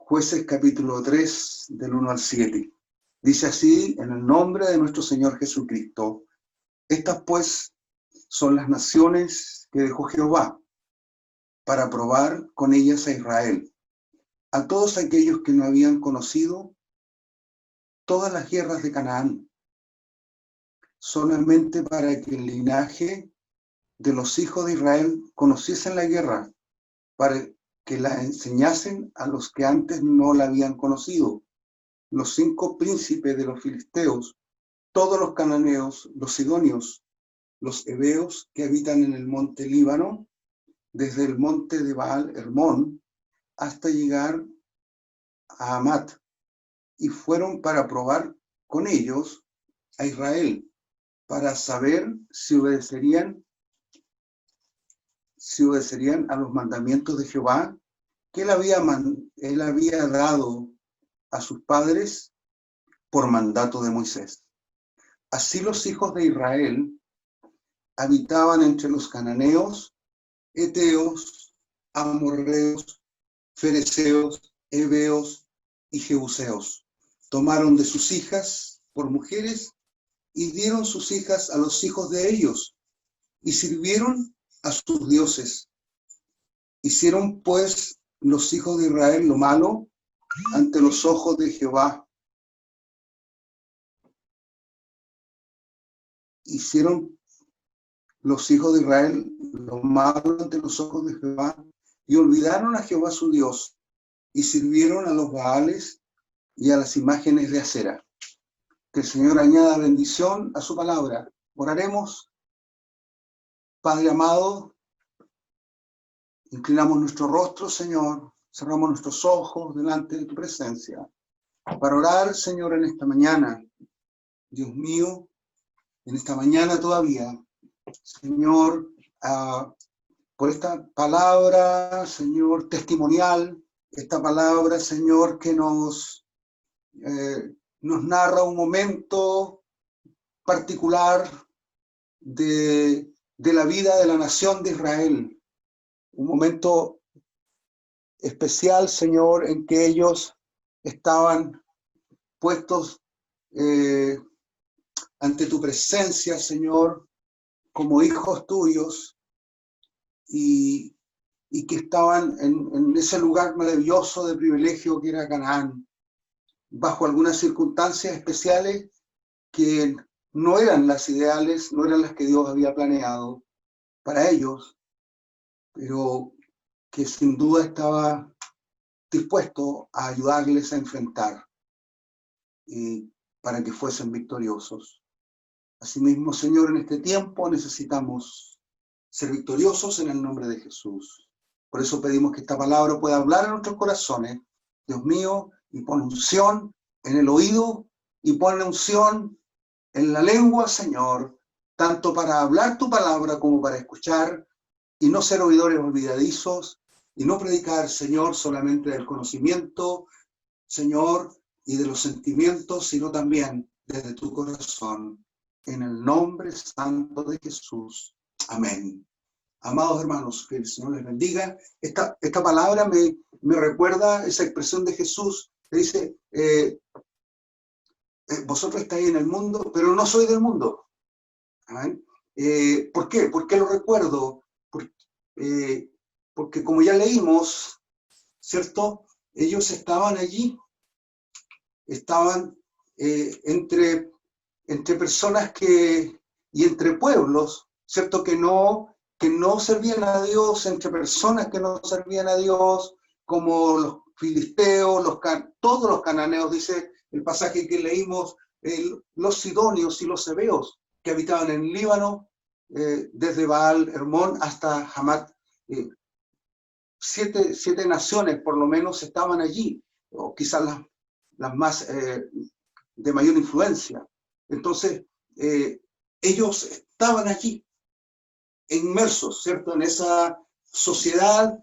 Jueces capítulo 3, del 1 al 7. Dice así, en el nombre de nuestro Señor Jesucristo: estas pues son las naciones que dejó Jehová para probar con ellas a Israel, a todos aquellos que no habían conocido todas las guerras de Canaán, solamente para que el linaje de los hijos de Israel conociesen la guerra, para que la enseñasen a los que antes no la habían conocido, los 5 príncipes de los filisteos, todos los cananeos, los sidonios, los heveos que habitan en el monte Líbano, desde el monte de Baal Hermón hasta llegar a Hamat, y fueron para probar con ellos a Israel, para saber si obedecerían a los mandamientos de Jehová que él había dado a sus padres por mandato de Moisés. Así los hijos de Israel habitaban entre los cananeos, heteos, amorreos, fereceos, heveos y jebuseos. Tomaron de sus hijas por mujeres y dieron sus hijas a los hijos de ellos y sirvieron a sus dioses. Hicieron pues los hijos de Israel lo malo ante los ojos de Jehová. Hicieron los hijos de Israel lo malo ante los ojos de Jehová y olvidaron a Jehová su Dios y sirvieron a los Baales y a las imágenes de acera. Que el Señor añada bendición a su palabra. Oraremos. Padre amado, inclinamos nuestro rostro, Señor, cerramos nuestros ojos delante de tu presencia para orar, Señor, en esta mañana. Dios mío, en esta mañana todavía, Señor, por esta palabra, Señor, testimonial, esta palabra, Señor, que nos narra un momento particular de la vida de la nación de Israel, un momento especial, Señor, en que ellos estaban puestos ante tu presencia, Señor, como hijos tuyos, y que estaban en ese lugar maravilloso de privilegio que era Canaán, bajo algunas circunstancias especiales que no eran las ideales, no eran las que Dios había planeado para ellos, pero que sin duda estaba dispuesto a ayudarles a enfrentar para que fuesen victoriosos. Asimismo, Señor, en este tiempo necesitamos ser victoriosos en el nombre de Jesús. Por eso pedimos que esta palabra pueda hablar en nuestros corazones, Dios mío, y pon unción en el oído y pon unción en la lengua, Señor, tanto para hablar tu palabra como para escuchar, y no ser oidores olvidadizos, y no predicar, Señor, solamente del conocimiento, Señor, y de los sentimientos, sino también desde tu corazón. En el nombre santo de Jesús. Amén. Amados hermanos, que el Señor les bendiga. Esta palabra me recuerda esa expresión de Jesús que dice, vosotros estáis en el mundo, pero no soy del mundo. ¿Amén? ¿Por qué? ¿Por qué lo recuerdo? Porque como ya leímos, ¿cierto? Ellos estaban allí, estaban entre personas y entre pueblos, ¿cierto? Que no servían a Dios, entre personas que no servían a Dios, como los filisteos, todos los cananeos, dice el pasaje que leímos, los sidonios y los heveos, que habitaban en Líbano, desde Baal Hermón hasta Hamat. 7 naciones por lo menos estaban allí, o quizás las más de mayor influencia. Entonces, ellos estaban allí, inmersos, ¿cierto?, en esa sociedad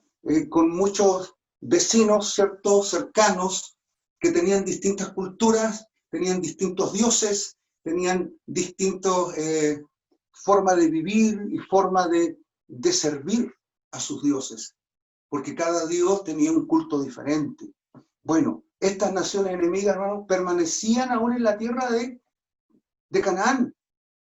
con muchos vecinos, ¿cierto?, cercanos, que tenían distintas culturas, tenían distintos dioses, tenían distintas formas de vivir y forma de servir a sus dioses, porque cada dios tenía un culto diferente. Bueno, estas naciones enemigas, hermanos, permanecían aún en la tierra de Canaán.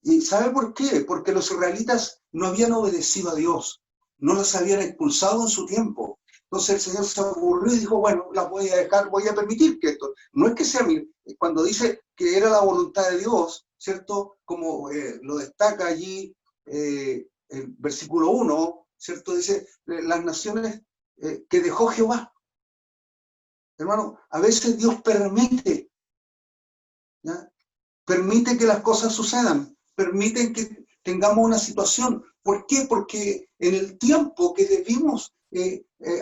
¿Y sabe por qué? Porque los israelitas no habían obedecido a Dios, no los habían expulsado en su tiempo. Entonces el Señor se aburrió y dijo, bueno, las voy a dejar, voy a permitir que esto, no es que sea mi, cuando dice que era la voluntad de Dios, ¿cierto? Como lo destaca allí el versículo 1, ¿cierto? Dice, las naciones que dejó Jehová. Hermano, a veces Dios permite, ¿ya? Permite que las cosas sucedan, permiten que tengamos una situación. ¿Por qué? Porque en el tiempo que debimos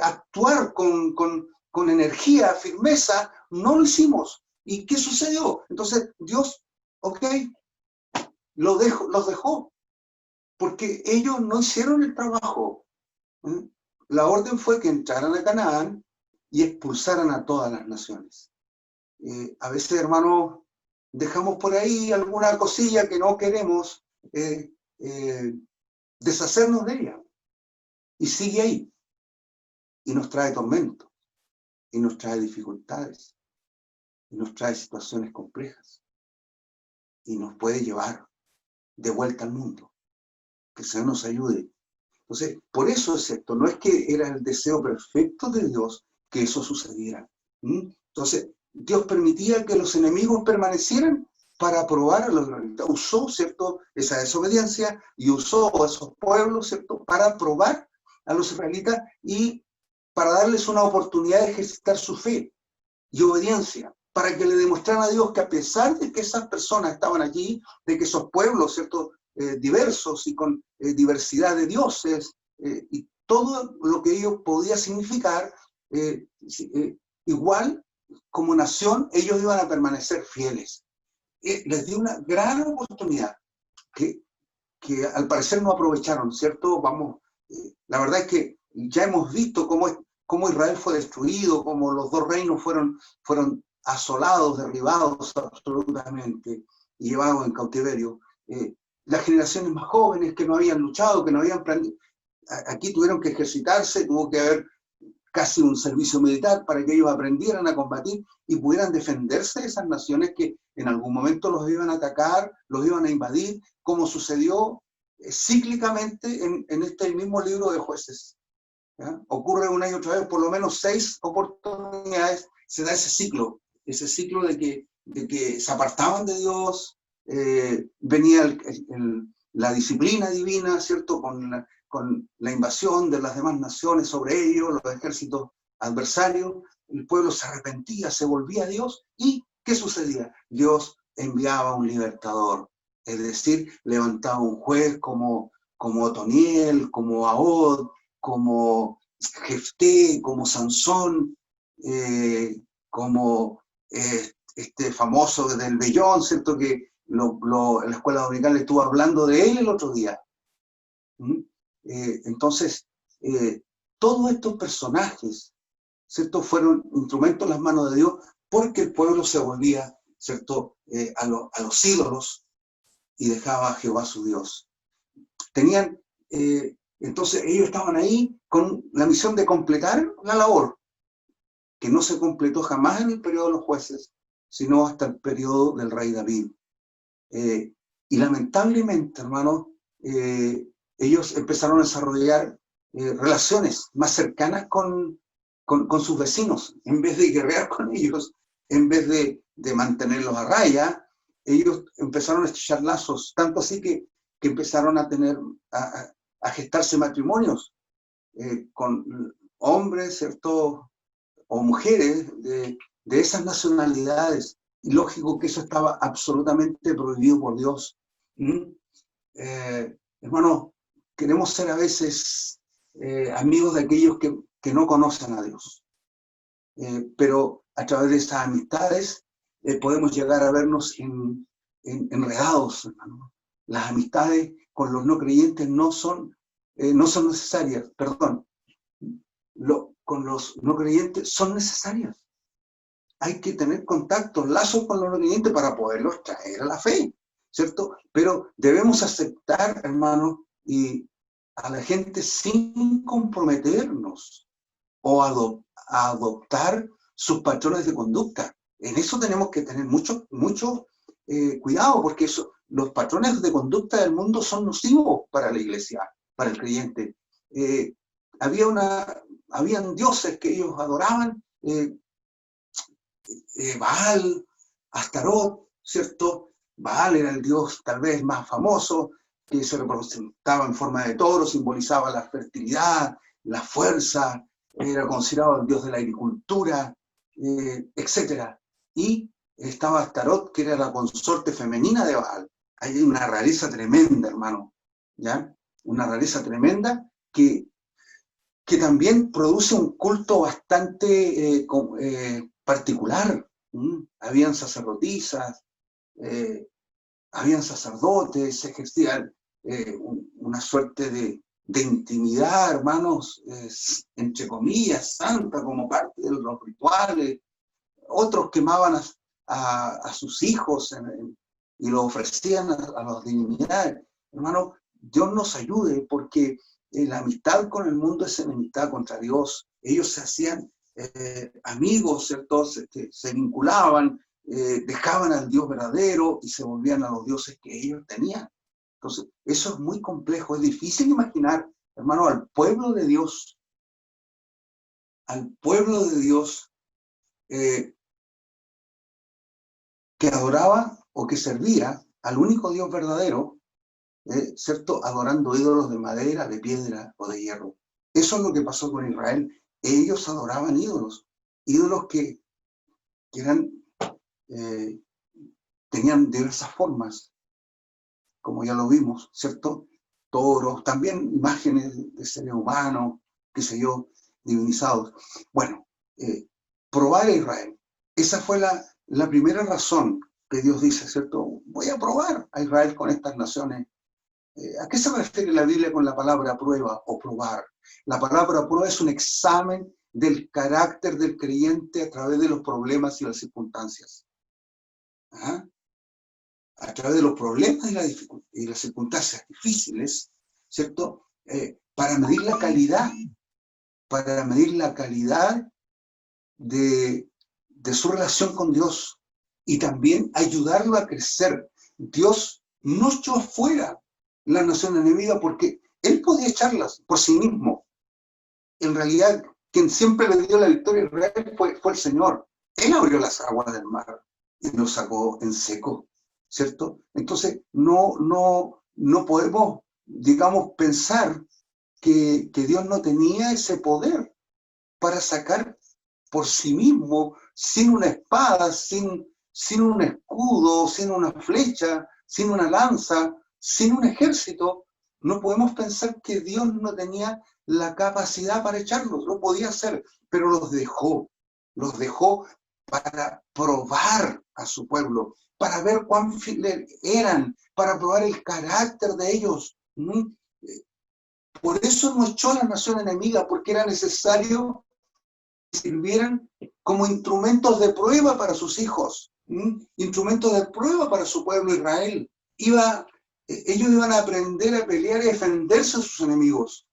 actuar con energía, firmeza, no lo hicimos. ¿Y qué sucedió? Entonces Dios, ok, los dejó, porque ellos no hicieron el trabajo. ¿Mm? La orden fue que entraran a Canaán y expulsaran a todas las naciones. A veces, hermanos, dejamos por ahí alguna cosilla que no queremos deshacernos de ella. Y sigue ahí. Y nos trae tormento. Y nos trae dificultades. Y nos trae situaciones complejas. Y nos puede llevar de vuelta al mundo. Que el Señor nos ayude. Entonces, por eso es esto. No es que era el deseo perfecto de Dios que eso sucediera. Entonces, Dios permitía que los enemigos permanecieran para probar a los israelitas. Usó, ¿cierto?, esa desobediencia y usó a esos pueblos, ¿cierto?, para probar a los israelitas y para darles una oportunidad de ejercitar su fe y obediencia, para que le demostraran a Dios que a pesar de que esas personas estaban allí, de que esos pueblos, ¿cierto?, diversos y con diversidad de dioses y todo lo que ello podía significar, igual como nación ellos iban a permanecer fieles. Les dio una gran oportunidad que, que al parecer no aprovecharon, ¿cierto? Vamos, la verdad es que ya hemos visto cómo Israel fue destruido, cómo los dos reinos fueron asolados, derribados absolutamente y llevados en cautiverio. Las generaciones más jóvenes que no habían luchado, que no habían aprendido, aquí tuvieron que ejercitarse, tuvo que haber casi un servicio militar para que ellos aprendieran a combatir y pudieran defenderse de esas naciones que en algún momento los iban a atacar, los iban a invadir, como sucedió cíclicamente en este mismo libro de Jueces. ¿Ya? Ocurre una y otra vez, por lo menos 6 oportunidades se da ese ciclo de que se apartaban de Dios, venía la disciplina divina, ¿cierto?, con la invasión de las demás naciones sobre ellos, los ejércitos adversarios, el pueblo se arrepentía, se volvía a Dios, y ¿qué sucedía? Dios enviaba un libertador, es decir, levantaba un juez como Otoniel, como Ahod, como Jefté, como Sansón, como este famoso del Vellón, ¿cierto?, que en la escuela dominical estuvo hablando de él el otro día. Entonces, todos estos personajes, ¿cierto?, fueron instrumentos en las manos de Dios porque el pueblo se volvía, ¿cierto?, a los ídolos y dejaba a Jehová su Dios. Entonces ellos estaban ahí con la misión de completar la labor, que no se completó jamás en el periodo de los jueces, sino hasta el periodo del rey David. Y lamentablemente, hermanos, ellos empezaron a desarrollar relaciones más cercanas con sus vecinos, en vez de guerrear con ellos, en vez de mantenerlos a raya, ellos empezaron a estrechar lazos, tanto así que empezaron a gestarse matrimonios con hombres, ¿cierto?, o mujeres de esas nacionalidades. Y lógico que eso estaba absolutamente prohibido por Dios. Hermano, queremos ser a veces amigos de aquellos que no conocen a Dios. Pero a través de esas amistades podemos llegar a vernos enredados, hermano. Las amistades con los no creyentes no son necesarias, perdón. Con los no creyentes son necesarias. Hay que tener contactos, lazos con los no creyentes para poderlos traer a la fe, ¿cierto? Pero debemos aceptar, hermano, y a la gente sin comprometernos o adoptar sus patrones de conducta. En eso tenemos que tener mucho cuidado, porque los patrones de conducta del mundo son nocivos para la iglesia, para el creyente. Habían dioses que ellos adoraban, Baal, Astarot, ¿cierto? Baal era el dios tal vez más famoso, que se representaba en forma de toro, simbolizaba la fertilidad, la fuerza, era considerado el dios de la agricultura, etc. Y estaba Astarot, que era la consorte femenina de Baal. Hay una rareza tremenda, hermano, ¿ya? Una rareza tremenda que también produce un culto bastante particular. Habían sacerdotisas, habían sacerdotes, se ejercían una suerte de intimidad, hermanos, entre comillas, santa, como parte de los rituales. Otros quemaban a sus hijos y lo ofrecían a las divinidades. Hermano, Dios nos ayude, porque la amistad con el mundo es enemistad contra Dios. Ellos se hacían amigos, ¿cierto? Se vinculaban, dejaban al Dios verdadero y se volvían a los dioses que ellos tenían. Entonces, eso es muy complejo. Es difícil imaginar, hermano, al pueblo de Dios, que adoraba o que servía al único Dios verdadero, ¿cierto? Adorando ídolos de madera, de piedra o de hierro. Eso es lo que pasó con Israel. Ellos adoraban ídolos que eran, tenían diversas formas, como ya lo vimos, ¿cierto? Toros, también imágenes de seres humanos, qué sé yo, divinizados. Bueno, probar a Israel. Esa fue la primera razón que Dios dice, ¿cierto? Voy a probar a Israel con estas naciones. ¿A qué se refiere la Biblia con la palabra prueba o probar? La palabra prueba es un examen del carácter del creyente a través de los problemas y las circunstancias. ¿Ah? A través de los problemas y las circunstancias difíciles, ¿cierto? Para medir la calidad de su relación con Dios y también ayudarlo a crecer. Dios no echó afuera la nación enemiga porque Él podía echarlas por sí mismo. En realidad, quien siempre le dio la victoria a Israel fue el Señor. Él abrió las aguas del mar y lo sacó en seco, ¿cierto? Entonces, no podemos, digamos, pensar que Dios no tenía ese poder para sacar por sí mismo, sin una espada, sin un escudo, sin una flecha, sin una lanza, sin un ejército. No podemos pensar que Dios no tenía la capacidad para echarlos, lo podía hacer, pero los dejó para probar a su pueblo, para ver cuán fieles eran, para probar el carácter de ellos. Por eso no echó a la nación enemiga, porque era necesario que sirvieran como instrumentos de prueba para sus hijos, instrumentos de prueba para su pueblo Israel. Ellos iban a aprender a pelear y a defenderse de sus enemigos.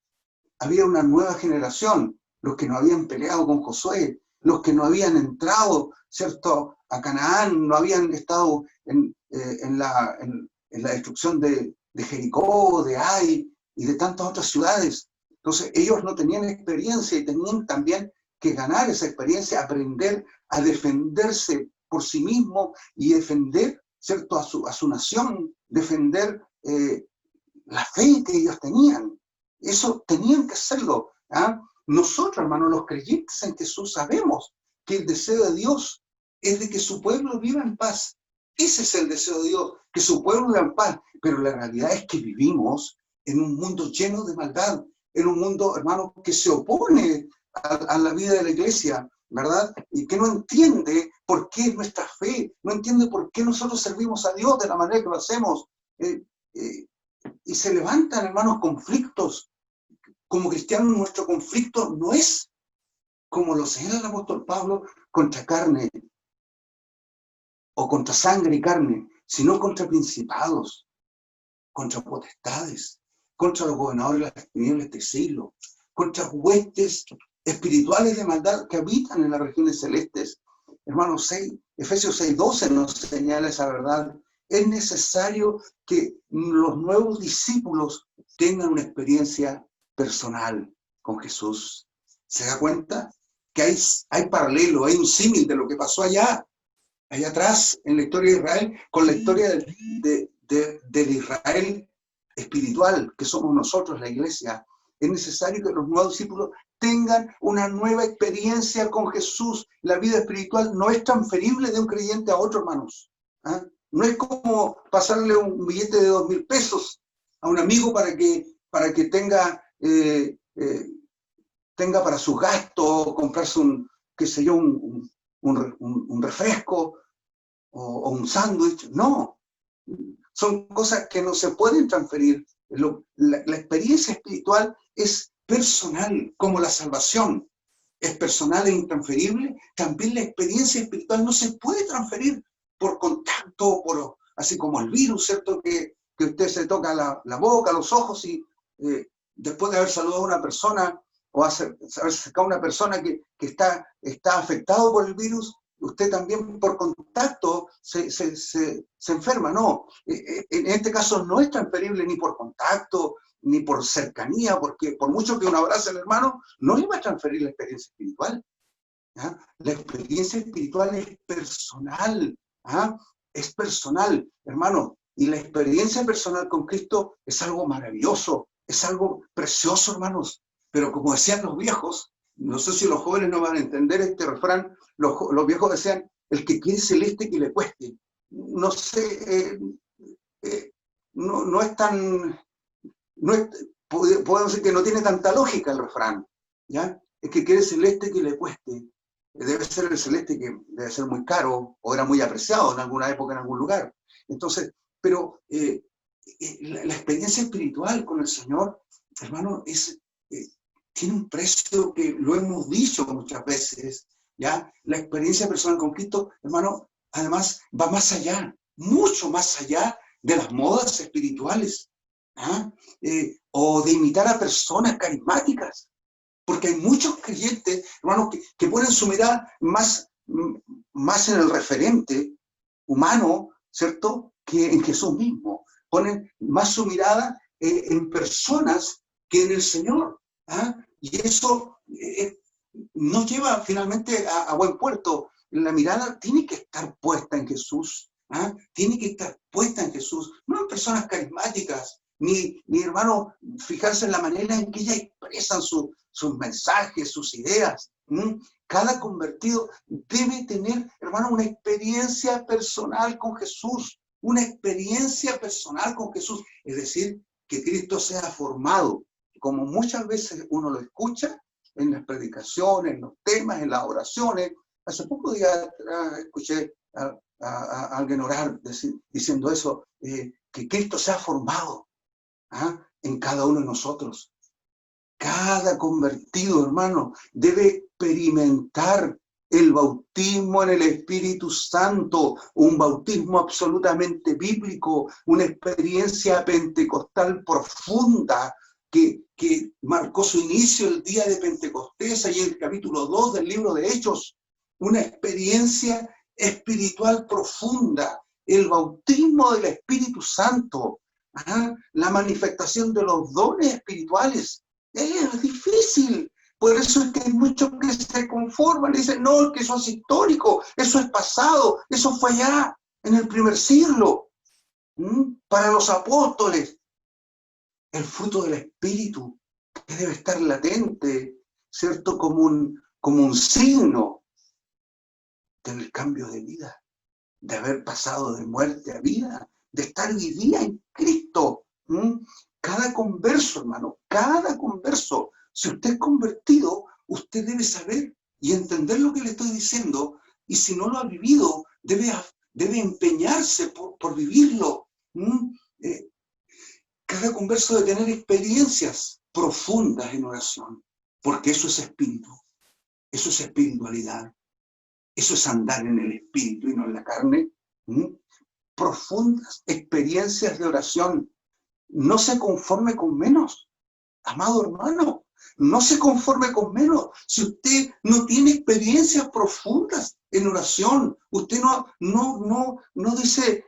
Había una nueva generación, los que no habían peleado con Josué, los que no habían entrado, ¿cierto?, a Canaán, no habían estado en la destrucción de Jericó, de Ai y de tantas otras ciudades. Entonces ellos no tenían experiencia y tenían también que ganar esa experiencia, aprender a defenderse por sí mismo y defender, ¿cierto?, a su nación, defender la fe que ellos tenían. Eso tenían que hacerlo. ¿Ah? Nosotros, hermanos, los creyentes en Jesús, sabemos que el deseo de Dios es de que su pueblo viva en paz. Ese es el deseo de Dios, que su pueblo viva en paz. Pero la realidad es que vivimos en un mundo lleno de maldad, en un mundo, hermano, que se opone a la vida de la iglesia, ¿verdad? Y que no entiende por qué nuestra fe, no entiende por qué nosotros servimos a Dios de la manera que lo hacemos. Y se levantan, hermanos, conflictos. Como cristianos, nuestro conflicto no es, como lo señala el apóstol Pablo, contra carne o contra sangre y carne, sino contra principados, contra potestades, contra los gobernadores de las tinieblas de este siglo, contra huestes espirituales de maldad que habitan en las regiones celestes. Hermanos, 6, Efesios 6:12 nos señala esa verdad. Es necesario que los nuevos discípulos tengan una experiencia personal con Jesús. ¿Se da cuenta? Que hay paralelo, hay un símil de lo que pasó allá atrás en la historia de Israel, con la historia del Israel espiritual, que somos nosotros, la iglesia. Es necesario que los nuevos discípulos tengan una nueva experiencia con Jesús. La vida espiritual no es transferible de un creyente a otro, hermanos. ¿Ah? No es como pasarle un billete de 2.000 pesos a un amigo para que tenga para sus gastos, comprarse un refresco o un sándwich. No, son cosas que no se pueden transferir. La experiencia espiritual es personal, como la salvación es personal e intransferible. También la experiencia espiritual no se puede transferir por contacto, así como el virus, ¿cierto? Que usted se toca la boca, los ojos y después de haber saludado a una persona o haber sacado a una persona que está afectado por el virus, usted también por contacto se enferma. No, en este caso no es transferible ni por contacto, ni por cercanía, porque por mucho que uno abrace al hermano, no le va a transferir la experiencia espiritual. ¿Ah? La experiencia espiritual es personal. ¿Ah? Es personal, hermano. Y la experiencia personal con Cristo es algo maravilloso, es algo precioso, hermanos. Pero como decían los viejos, no sé si los jóvenes no van a entender este refrán, los viejos decían, el que quiere celeste que le cueste. No sé, no es tan, podemos decir que no tiene tanta lógica el refrán, ¿ya? El que quiere celeste que le cueste. Debe ser el celeste que debe ser muy caro o era muy apreciado en alguna época, en algún lugar. Entonces, pero la experiencia espiritual con el Señor, hermano, tiene un precio que lo hemos dicho muchas veces, ¿ya? La experiencia personal con Cristo, hermano, además va más allá, mucho más allá de las modas espirituales, ¿ah? O de imitar a personas carismáticas. Porque hay muchos creyentes, hermanos, que ponen su mirada más en el referente humano, ¿cierto?, que en Jesús mismo. Ponen más su mirada en personas que en el Señor. ¿Ah? Y eso no lleva finalmente a buen puerto. La mirada tiene que estar puesta en Jesús. ¿Ah? Tiene que estar puesta en Jesús, no en personas carismáticas, ni hermano, fijarse en la manera en que ellas expresan sus mensajes, sus ideas. Cada convertido debe tener, hermano, una experiencia personal con Jesús, una experiencia personal con Jesús, es decir, que Cristo sea formado, como muchas veces uno lo escucha en las predicaciones, en los temas, en las oraciones. Hace pocos días escuché a alguien orar diciendo eso, que Cristo sea formado en cada uno de nosotros. Cada convertido, hermano, debe experimentar el bautismo en el Espíritu Santo, un bautismo absolutamente bíblico, una experiencia pentecostal profunda que marcó su inicio el día de Pentecostés, ahí en el capítulo 2 del libro de Hechos, una experiencia espiritual profunda, el bautismo del Espíritu Santo, la manifestación de los dones espirituales. Es difícil. Por eso es que hay muchos que se conforman y dicen, no, que eso es histórico, eso es pasado, eso fue allá, en el primer siglo. Para los apóstoles, el fruto del Espíritu, que debe estar latente, ¿cierto? Como un signo del cambio de vida, de haber pasado de muerte a vida, de estar hoy día en Cristo. Cada converso, hermano, cada converso, si usted es convertido, usted debe saber y entender lo que le estoy diciendo, y si no lo ha vivido, debe empeñarse por vivirlo. Cada converso debe tener experiencias profundas en oración, porque eso es espíritu, eso es espiritualidad, eso es andar en el espíritu y no en la carne. Profundas experiencias de oración. No se conforme con menos, amado hermano. No se conforme con menos. Si usted no tiene experiencias profundas en oración, usted no dice,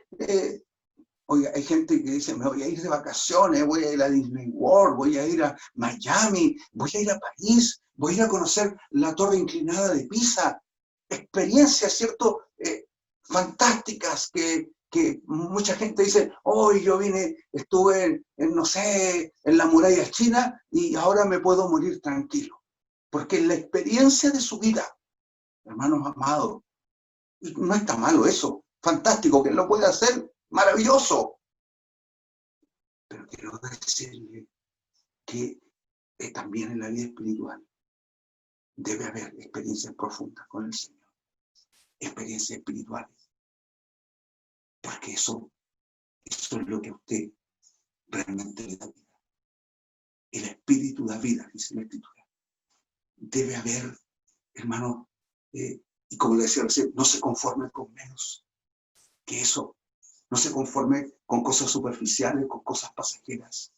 oiga, hay gente que dice, me voy a ir de vacaciones, voy a ir a Disney World, voy a ir a Miami, voy a ir a París, voy a ir a conocer la torre inclinada de Pisa. Experiencias, ¿cierto? Fantásticas que mucha gente dice, hoy yo estuve no sé, en la muralla china y ahora me puedo morir tranquilo. Porque la experiencia de su vida, hermanos amados, no está malo eso, fantástico, que lo puede hacer, maravilloso. Pero quiero decirle que también en la vida espiritual debe haber experiencias profundas con el Señor, experiencias espirituales, porque eso es lo que a usted realmente le da vida. El Espíritu da vida, dice la Escritura. Debe haber, hermano, y como le decía recién, no se conforme con menos que eso. No se conforme con cosas superficiales, con cosas pasajeras,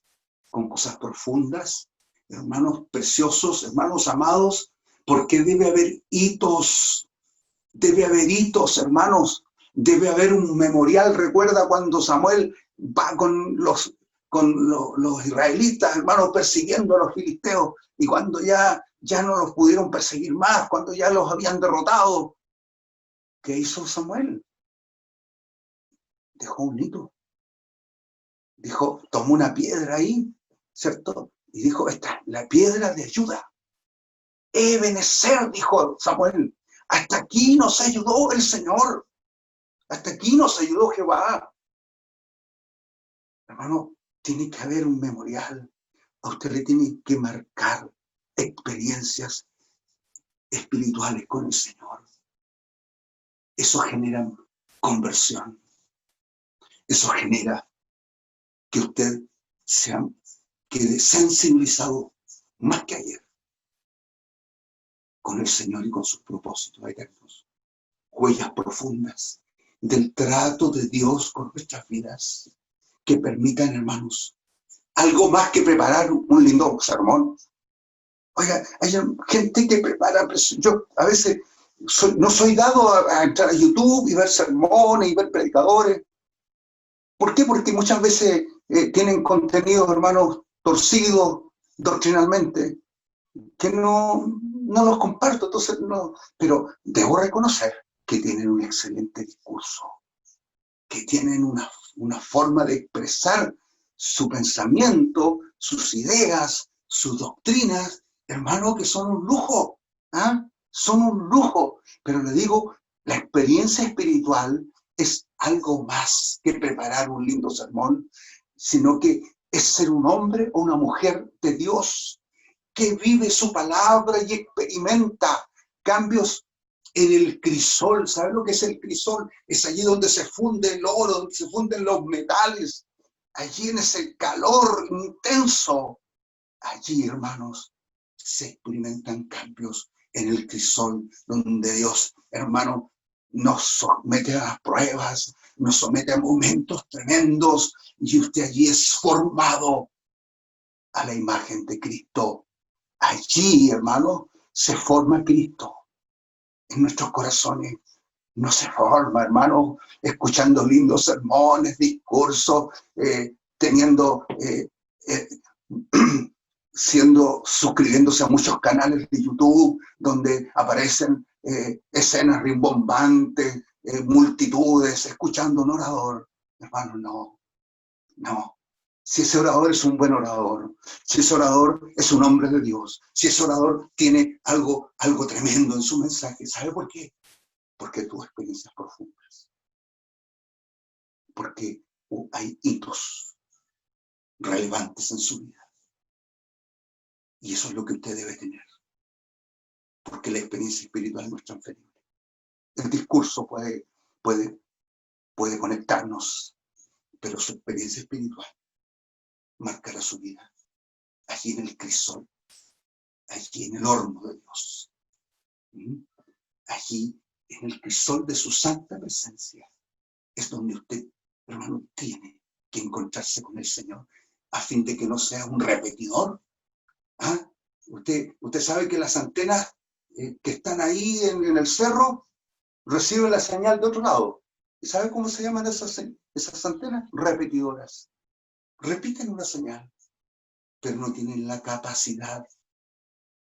con cosas profundas, hermanos preciosos, hermanos amados, porque debe haber hitos, hermanos, debe haber un memorial. Recuerda cuando Samuel va con los israelitas, hermanos, persiguiendo a los filisteos, y cuando ya no los pudieron perseguir más, cuando ya los habían derrotado, ¿qué hizo Samuel? Dejó un hito. Dijo, tomó una piedra ahí, ¿cierto? Y dijo, esta es la piedra de ayuda. Ebenezer, dijo Samuel, hasta aquí nos ayudó el Señor. Hasta aquí nos ayudó Jehová. Hermano, tiene que haber un memorial. A usted le tiene que marcar experiencias espirituales con el Señor. Eso genera conversión. Eso genera que usted quede sensibilizado más que ayer con el Señor y con sus propósitos eternos. Huellas profundas del trato de Dios con nuestras vidas que permitan, hermanos, algo más que preparar un lindo sermón. Oiga, hay gente que prepara, yo a veces no soy dado a entrar a YouTube y ver sermones y ver predicadores. ¿Por qué? Porque muchas veces tienen contenidos, hermanos, torcidos doctrinalmente, que no los comparto, entonces no, pero debo reconocer que tienen un excelente discurso, que tienen una forma de expresar su pensamiento, sus ideas, sus doctrinas, hermano, que son un lujo, ¿ah? Son un lujo, pero le digo, la experiencia espiritual es algo más que preparar un lindo sermón, sino que es ser un hombre o una mujer de Dios, que vive su palabra y experimenta cambios en el crisol. ¿Sabe lo que es el crisol? Es allí donde se funde el oro, donde se funden los metales. Allí en ese calor intenso. Allí, hermanos, se experimentan cambios en el crisol, donde Dios, hermano, nos somete a pruebas, nos somete a momentos tremendos, y usted allí es formado a la imagen de Cristo. Allí, hermano, se forma Cristo en nuestros corazones. No se forma, hermano, escuchando lindos sermones, discursos, suscribiéndose a muchos canales de YouTube donde aparecen escenas rimbombantes, multitudes, escuchando un orador. Hermano, no. Si ese orador es un buen orador, si ese orador es un hombre de Dios, si ese orador tiene algo tremendo en su mensaje, ¿sabe por qué? Porque tuvo experiencias profundas. Porque hay hitos relevantes en su vida. Y eso es lo que usted debe tener. Porque la experiencia espiritual no es transferible. El discurso puede conectarnos, pero su experiencia espiritual marcará su vida. Allí en el crisol, allí en el horno de Dios. Allí en el crisol de su santa presencia es donde usted, hermano, tiene que encontrarse con el Señor, a fin de que no sea un repetidor, ¿ah? Usted sabe que las antenas que están ahí en el cerro reciben la señal de otro lado. ¿Y sabe cómo se llaman esas antenas? Repetidoras. Repiten una señal, pero no tienen la capacidad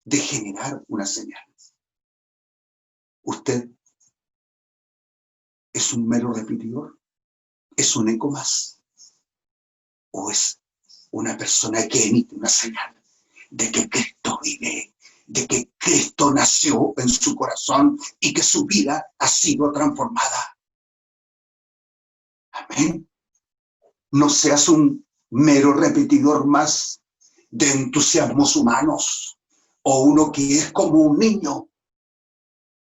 de generar una señal. Usted es un mero repetidor, es un eco más, o es una persona que emite una señal de que Cristo vive, de que Cristo nació en su corazón y que su vida ha sido transformada. Amén. No seas un mero repetidor más de entusiasmos humanos, o uno que es como un niño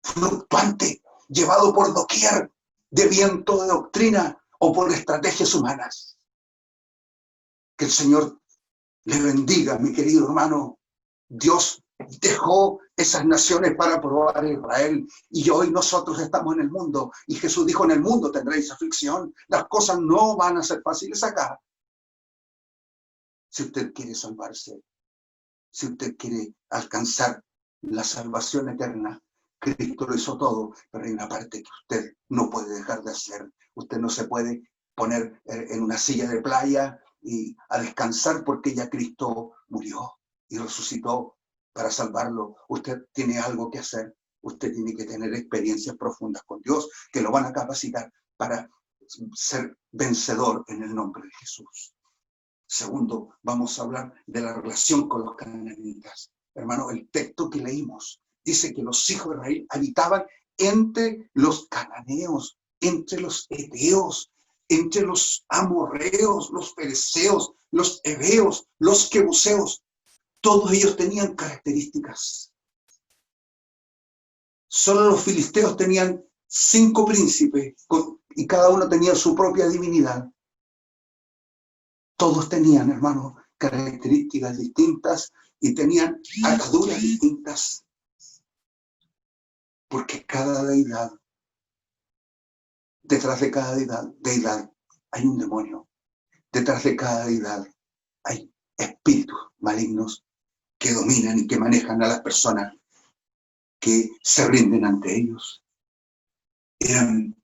fluctuante, llevado por doquier de viento de doctrina o por estrategias humanas. Que el Señor le bendiga, mi querido hermano. Dios dejó esas naciones para probar a Israel, y hoy nosotros estamos en el mundo, y Jesús dijo: en el mundo tendréis aflicción. Las cosas no van a ser fáciles acá. Si usted quiere salvarse, si usted quiere alcanzar la salvación eterna, Cristo lo hizo todo, pero hay una parte que usted no puede dejar de hacer. Usted no se puede poner en una silla de playa y a descansar porque ya Cristo murió y resucitó para salvarlo. Usted tiene algo que hacer. Usted tiene que tener experiencias profundas con Dios que lo van a capacitar para ser vencedor en el nombre de Jesús. Segundo, vamos a hablar de la relación con los cananitas. Hermano, el texto que leímos dice que los hijos de Israel habitaban entre los cananeos, entre los heteos, entre los amorreos, los fereceos, los heveos, los jebuseos. Todos ellos tenían características. Solo los filisteos tenían 5 príncipes y cada uno tenía su propia divinidad. Todos tenían, hermanos, características distintas y tenían ataduras distintas. Porque cada deidad, detrás de cada deidad hay un demonio. Detrás de cada deidad hay espíritus malignos que dominan y que manejan a las personas que se rinden ante ellos. Eran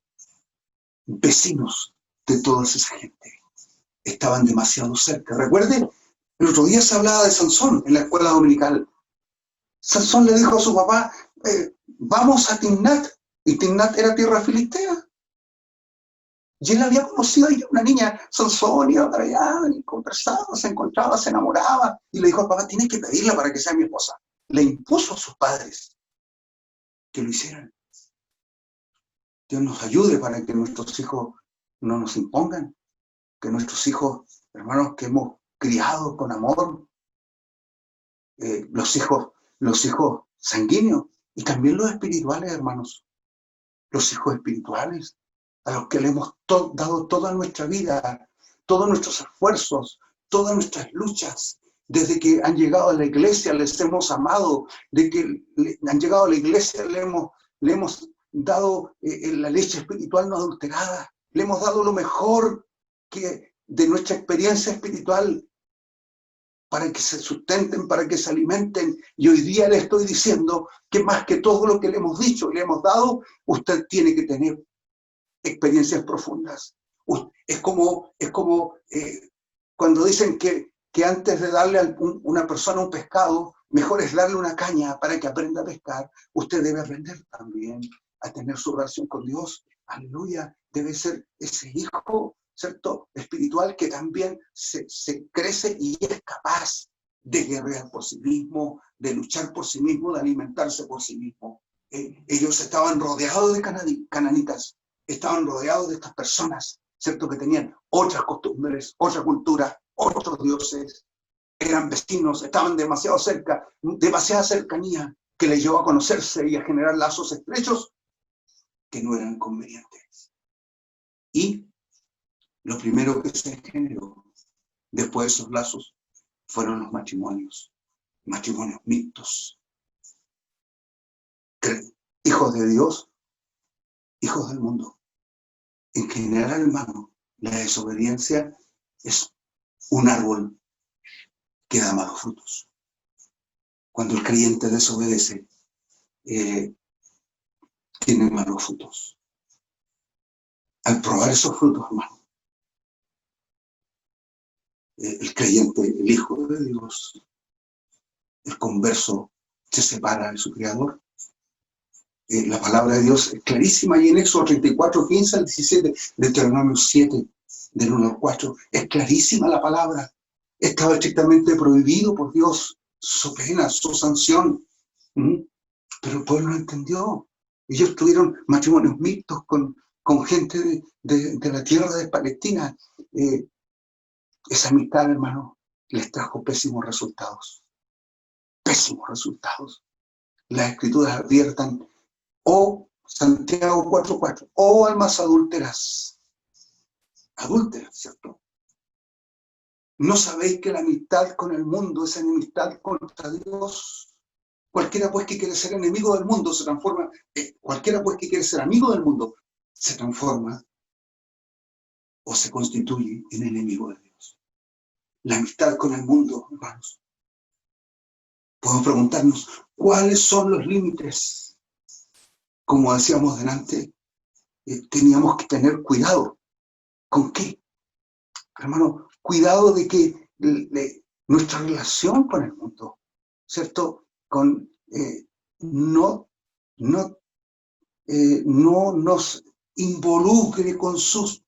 vecinos de toda esa gente. Estaban demasiado cerca. Recuerden, el otro día se hablaba de Sansón en la escuela dominical. Sansón le dijo a su papá: vamos a Timnat, y Timnat era tierra filistea. Y él había conocido a una niña, Sansón, iba para allá, y conversaba, se encontraba, se enamoraba, y le dijo al papá: tienes que pedirla para que sea mi esposa. Le impuso a sus padres que lo hicieran. Dios nos ayude para que nuestros hijos no nos impongan, que nuestros hijos, hermanos, que hemos criado con amor, los hijos sanguíneos, y también los espirituales, hermanos, los hijos espirituales, a los que le hemos dado toda nuestra vida, todos nuestros esfuerzos, todas nuestras luchas. Desde que han llegado a la iglesia les hemos amado, de que han llegado a la iglesia le hemos dado la leche espiritual no adulterada, le hemos dado lo mejor de nuestra experiencia espiritual, para que se sustenten, para que se alimenten. Y hoy día le estoy diciendo que más que todo lo que le hemos dicho y le hemos dado, usted tiene que tener experiencias profundas. Es como cuando dicen que antes de darle a una persona un pescado, mejor es darle una caña para que aprenda a pescar. Usted debe aprender también a tener su relación con Dios. Aleluya. Debe ser ese hijo, ¿cierto?, espiritual, que también se crece y es capaz de guerrear por sí mismo, de luchar por sí mismo, de alimentarse por sí mismo. Ellos estaban rodeados de cananitas, estaban rodeados de estas personas, ¿cierto?, que tenían otras costumbres, otra cultura, otros dioses, eran vecinos, estaban demasiado cerca, demasiada cercanía, que les llevó a conocerse y a generar lazos estrechos que no eran convenientes. Y lo primero que se generó después de esos lazos fueron los matrimonios mixtos. Hijos de Dios, hijos del mundo. En general, hermano, la desobediencia es un árbol que da malos frutos. Cuando el creyente desobedece, tiene malos frutos. Al probar esos frutos, hermano, el creyente, el Hijo de Dios, el converso, se separa de su Creador. La palabra de Dios es clarísima y en Éxodo 34, 15 al 17, de Deuteronomio 7, del 1 al 4, es clarísima la palabra. Estaba estrictamente prohibido por Dios, su pena, su sanción. Pero el pueblo no entendió. Ellos tuvieron matrimonios mixtos con gente de la tierra de Palestina. Esa amistad, hermano, les trajo pésimos resultados. Pésimos resultados. Las escrituras adviertan, o Santiago 4:4, o almas adúlteras. Adúlteras, ¿cierto? ¿No sabéis que la amistad con el mundo es enemistad contra Dios? Cualquiera pues que quiere ser enemigo del mundo se transforma, cualquiera pues que quiere ser amigo del mundo se transforma o se constituye en enemigo de Dios. La amistad con el mundo, hermanos. Podemos preguntarnos, ¿cuáles son los límites? Como decíamos delante, teníamos que tener cuidado. ¿Con qué? Hermano, cuidado de que nuestra relación con el mundo, ¿cierto? No nos involucre con sus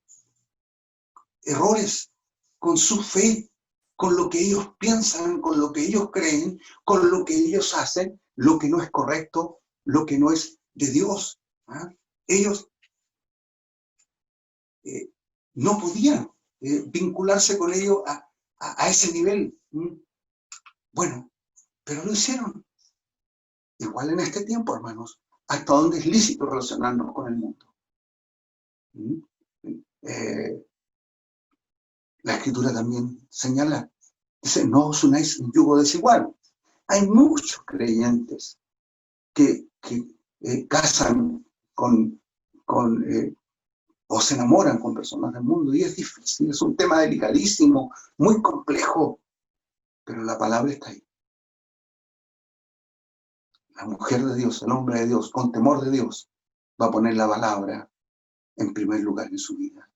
errores, con su fe, con lo que ellos piensan, con lo que ellos creen, con lo que ellos hacen, lo que no es correcto, lo que no es de Dios. Ellos no podían vincularse con ellos a ese nivel. Bueno, pero lo hicieron. Igual en este tiempo, hermanos, hasta donde es lícito relacionarnos con el mundo. La Escritura también señala, dice, no os unáis en yugo desigual. Hay muchos creyentes que casan o se enamoran con personas del mundo, y es difícil, es un tema delicadísimo, muy complejo, pero la palabra está ahí. La mujer de Dios, el hombre de Dios, con temor de Dios, va a poner la palabra en primer lugar en su vida.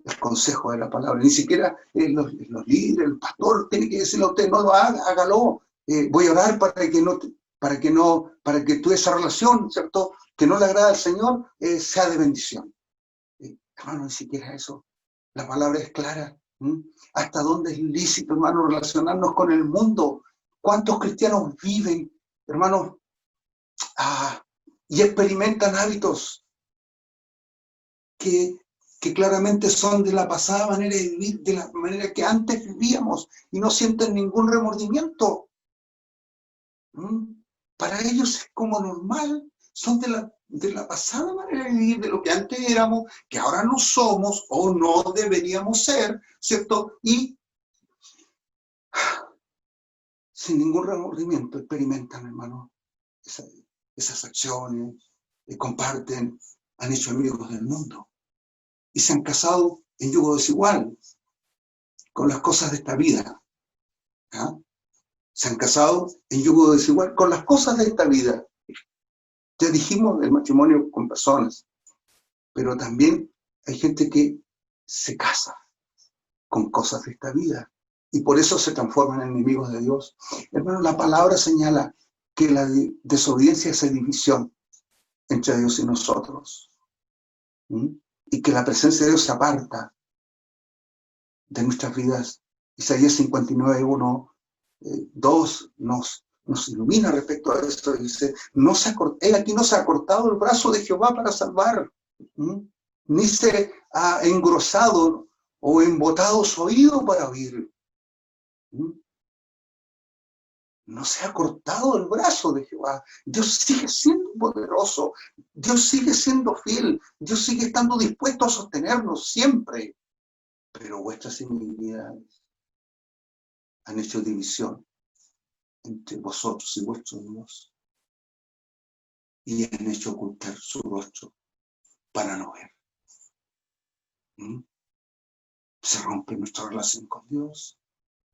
El consejo de la palabra, ni siquiera los líderes, el pastor tiene que decirle a usted, no lo haga, hágalo. Voy a orar para que tú esa relación, ¿cierto?, que no le agrada al Señor, sea de bendición. Hermano, ni siquiera eso. La palabra es clara. ¿Hasta dónde es lícito, hermano, relacionarnos con el mundo? ¿Cuántos cristianos viven, hermanos, y experimentan hábitos que claramente son de la pasada manera de vivir, de la manera que antes vivíamos, y no sienten ningún remordimiento? Para ellos es como normal, son de la pasada manera de vivir, de lo que antes éramos, que ahora no somos o no deberíamos ser, ¿cierto? Y sin ningún remordimiento experimentan, hermano, esas acciones, comparten, han hecho amigos del mundo y se han casado en yugo desigual con las cosas de esta vida. Se han casado en yugo desigual con las cosas de esta vida. Ya dijimos del matrimonio con personas, pero también hay gente que se casa con cosas de esta vida y por eso se transforman en enemigos de Dios. Hermano, la palabra señala que la desobediencia es división entre Dios y nosotros. Y que la presencia de Dios se aparta de nuestras vidas. Isaías 59, 1, 2 nos ilumina respecto a esto. Dice, él aquí no se ha cortado el brazo de Jehová para salvar, ni se ha engrosado o embotado su oído para oír. No se ha cortado el brazo de Jehová. Dios sigue siendo poderoso. Dios sigue siendo fiel. Dios sigue estando dispuesto a sostenernos siempre. Pero vuestras iniquidades han hecho división entre vosotros y vuestro Dios. Y han hecho ocultar su rostro para no ver. Se rompe nuestra relación con Dios.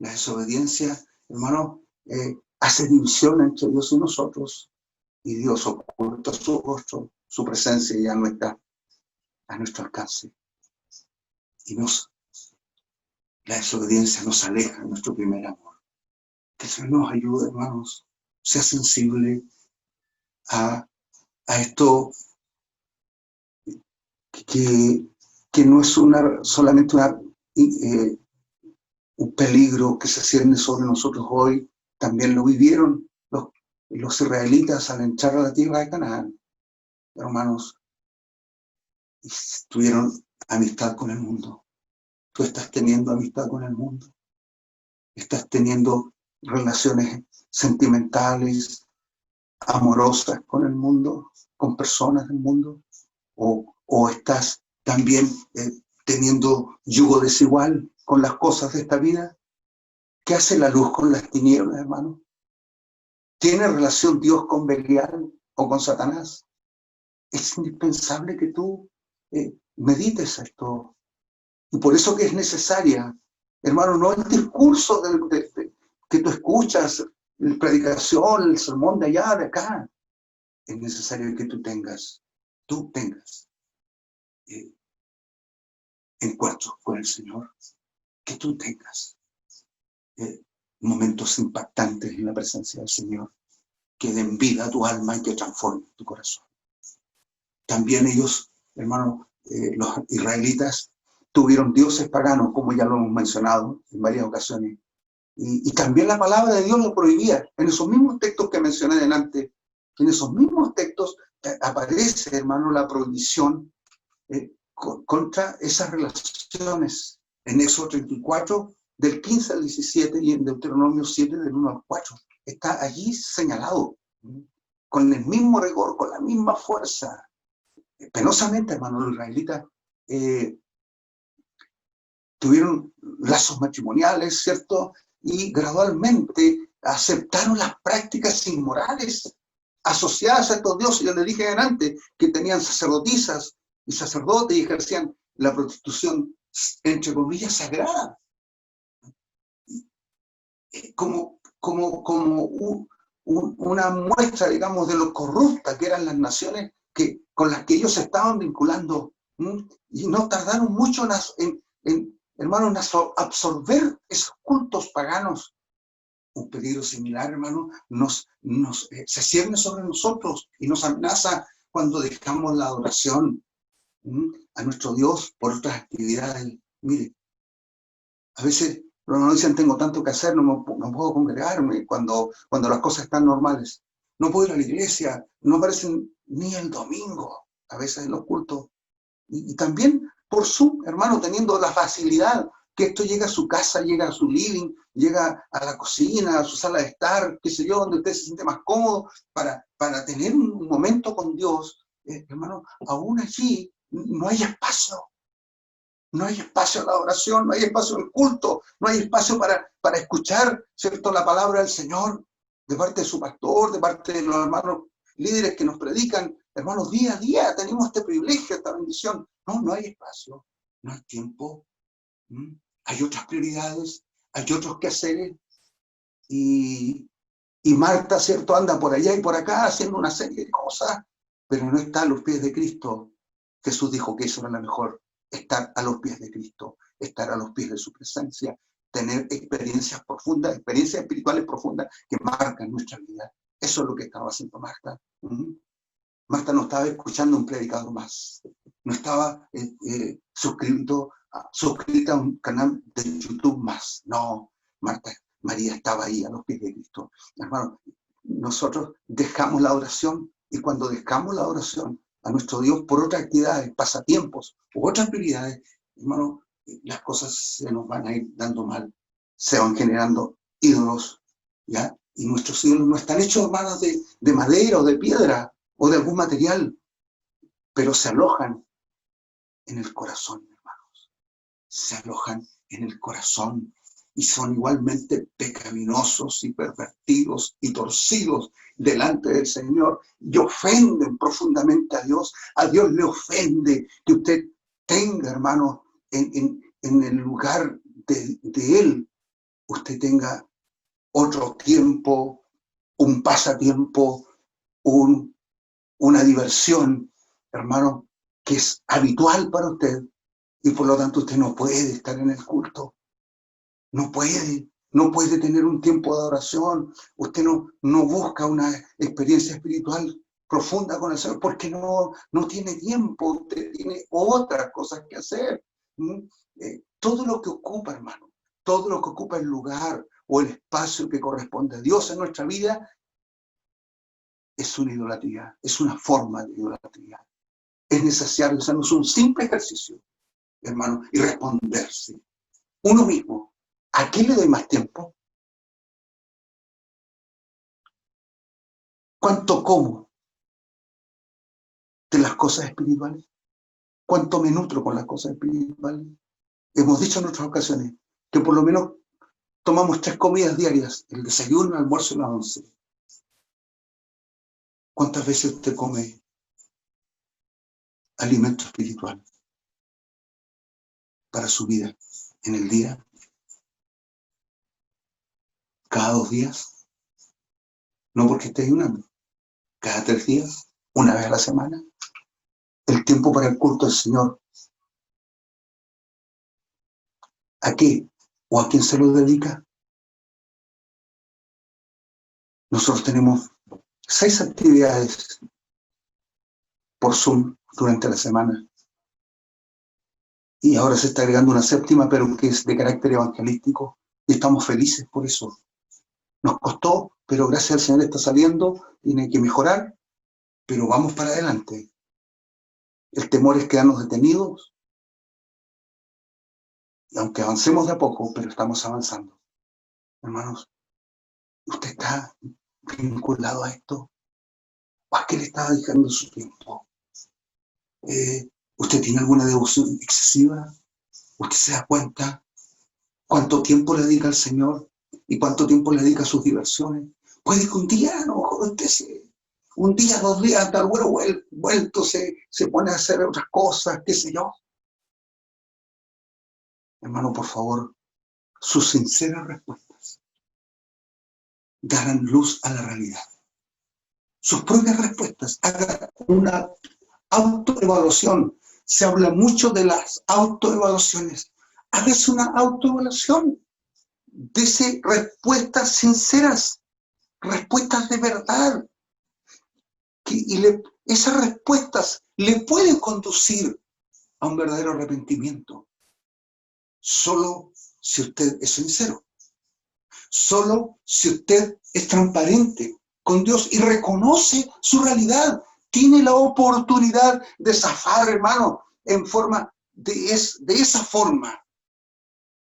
La desobediencia, hermano, hace división entre Dios y nosotros, y Dios oculta su rostro, su presencia ya no está a nuestro alcance. Y la desobediencia nos aleja de nuestro primer amor. Que el Señor nos ayude, hermanos, sea sensible a esto que no es solamente un peligro que se cierne sobre nosotros hoy. También lo vivieron los israelitas al entrar a la tierra de Canaán. Hermanos, tuvieron amistad con el mundo. Tú estás teniendo amistad con el mundo. Estás teniendo relaciones sentimentales, amorosas con el mundo, con personas del mundo, o estás también teniendo yugo desigual con las cosas de esta vida. ¿Qué hace la luz con las tinieblas, hermano? ¿Tiene relación Dios con Belial o con Satanás? Es indispensable que tú medites esto. Y por eso que es necesaria, hermano, no el discurso que tú escuchas, la predicación, el sermón de allá, de acá. Es necesario que tú tengas encuentros con el Señor, que tú tengas momentos impactantes en la presencia del Señor, que den vida a tu alma y que transformen tu corazón. También ellos, hermano, los israelitas, tuvieron dioses paganos, como ya lo hemos mencionado en varias ocasiones. Y también la palabra de Dios lo prohibía. En esos mismos textos que mencioné delante, en esos mismos textos aparece, hermano, la prohibición contra esas relaciones. En Éxodo 34, del 15 al 17, y en Deuteronomio 7, del 1 al 4. Está allí señalado, con el mismo rigor, con la misma fuerza. Penosamente, hermano, los israelitas tuvieron lazos matrimoniales, ¿cierto? Y gradualmente aceptaron las prácticas inmorales asociadas a estos dioses. Yo les dije antes que tenían sacerdotisas y sacerdotes y ejercían la prostitución, entre comillas, sagrada. Como una muestra, digamos, de lo corruptas que eran las naciones con las que ellos se estaban vinculando. Y no tardaron mucho hermano, en absorber esos cultos paganos. Un peligro similar, hermano, se cierne sobre nosotros y nos amenaza cuando dejamos la adoración a nuestro Dios por otras actividades. Mire, a veces nos dicen, tengo tanto que hacer, no puedo congregarme cuando las cosas están normales. No puedo ir a la iglesia, no aparecen ni el domingo, a veces en los cultos. Y también por Zoom, hermano, teniendo la facilidad que esto llega a su casa, llega a su living, llega a la cocina, a su sala de estar, qué sé yo, donde usted se siente más cómodo para tener un momento con Dios. Hermano, aún allí no hay espacio. No hay espacio a la oración, no hay espacio al culto, no hay espacio para escuchar, ¿cierto?, la palabra del Señor de parte de su pastor, de parte de los hermanos líderes que nos predican. Hermanos, día a día tenemos este privilegio, esta bendición. No hay espacio, no hay tiempo. Hay otras prioridades, hay otros quehaceres. Y Marta, ¿cierto?, anda por allá y por acá haciendo una serie de cosas, pero no está a los pies de Cristo. Jesús dijo que eso era la mejor. Estar a los pies de Cristo, estar a los pies de su presencia, tener experiencias profundas, experiencias espirituales profundas que marcan nuestra vida. Eso es lo que estaba haciendo Marta. Marta no estaba escuchando un predicador más, no estaba suscrita a un canal de YouTube más. No, María estaba ahí a los pies de Cristo. Hermano, nosotros dejamos la oración, y cuando dejamos la oración a nuestro Dios por otras actividades, pasatiempos u otras prioridades, hermano, las cosas se nos van a ir dando mal, se van generando ídolos, ¿ya? Y nuestros ídolos no están hechos, hermanos, de madera o de piedra o de algún material, pero se alojan en el corazón, hermanos. Se alojan en el corazón y son igualmente pecaminosos y pervertidos y torcidos delante del Señor y ofenden profundamente a Dios. A Dios le ofende que usted tenga, hermano, en el lugar de Él, usted tenga otro tiempo un pasatiempo, una diversión, hermano, que es habitual para usted, y por lo tanto usted no puede estar en el culto. No puede tener un tiempo de adoración. Usted no busca una experiencia espiritual profunda con el Señor porque no tiene tiempo, usted tiene otras cosas que hacer. Todo lo que ocupa, hermano, todo lo que ocupa el lugar o el espacio que corresponde a Dios en nuestra vida es una idolatría, es una forma de idolatría. Es necesario hacernos un simple ejercicio, hermano, y responderse uno mismo. ¿A qué le doy más tiempo? ¿Cuánto como de las cosas espirituales? ¿Cuánto me nutro con las cosas espirituales? Hemos dicho en otras ocasiones que por lo menos tomamos 3 comidas diarias, el desayuno, el almuerzo y la once. ¿Cuántas veces usted come alimento espiritual para su vida en el día? ¿Cada 2 días? No porque esté ayunando. ¿Cada 3 días? ¿Una vez a la semana? El tiempo para el culto del Señor, ¿a qué o a quién se lo dedica? Nosotros tenemos 6 actividades por Zoom durante la semana. Y ahora se está agregando una 7ª, pero que es de carácter evangelístico. Y estamos felices por eso. Nos costó, pero gracias al Señor está saliendo, tiene que mejorar, pero vamos para adelante. El temor es quedarnos detenidos, y aunque avancemos de a poco, pero estamos avanzando. Hermanos, ¿usted está vinculado a esto? ¿O a qué le está dedicando su tiempo? ¿Usted tiene alguna devoción excesiva? ¿Usted se da cuenta cuánto tiempo le dedica al Señor y cuánto tiempo le dedica a sus diversiones? Puede que un día, a lo mejor un día, 2 días, hasta luego vuelto, se pone a hacer otras cosas, qué sé yo. Hermano, por favor, sus sinceras respuestas darán luz a la realidad. Sus propias respuestas, haga una autoevaluación. Se habla mucho de las autoevaluaciones. Hágase una autoevaluación. Dese respuestas sinceras, respuestas de verdad. Esas respuestas le pueden conducir a un verdadero arrepentimiento. Solo si usted es sincero. Solo si usted es transparente con Dios y reconoce su realidad. Tiene la oportunidad de zafar, hermano, en forma de esa forma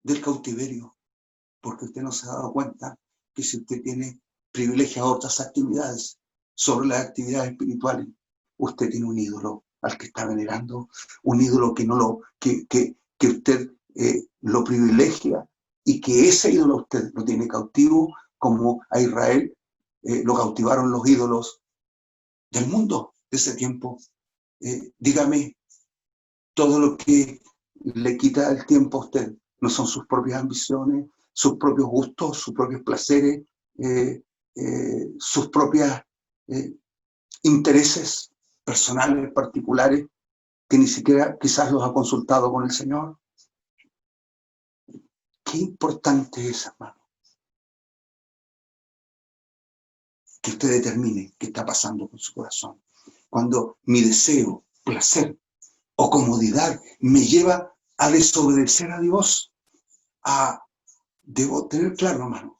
del cautiverio. Porque usted no se ha dado cuenta que si usted tiene privilegio a otras actividades sobre las actividades espirituales, usted tiene un ídolo al que está venerando, un ídolo que usted lo privilegia y que ese ídolo usted lo tiene cautivo, como a Israel lo cautivaron los ídolos del mundo de ese tiempo. Dígame, todo lo que le quita el tiempo a usted no son sus propias ambiciones, sus propios gustos, sus propios placeres, sus propios intereses personales, particulares, que ni siquiera quizás los ha consultado con el Señor. Qué importante es, hermano, que usted determine qué está pasando con su corazón. Cuando mi deseo, placer o comodidad me lleva a desobedecer a Dios, debo tener claro, hermano,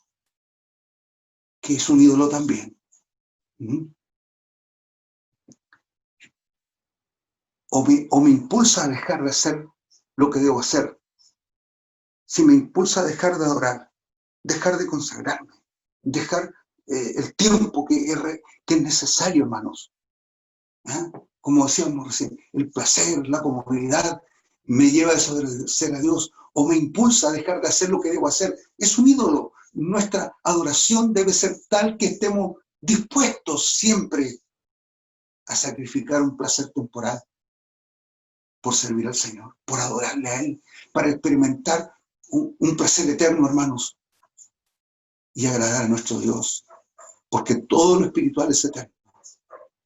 que es un ídolo también. O me impulsa a dejar de hacer lo que debo hacer. Si me impulsa a dejar de adorar, dejar de consagrarme, dejar el tiempo que es necesario, hermanos. Como decíamos recién, el placer, la comodidad me lleva a desobedecer a Dios o me impulsa a dejar de hacer lo que debo hacer. Es un ídolo. Nuestra adoración debe ser tal que estemos dispuestos siempre a sacrificar un placer temporal por servir al Señor, por adorarle a Él, para experimentar un placer eterno, hermanos, y agradar a nuestro Dios. porque todo lo espiritual es eterno.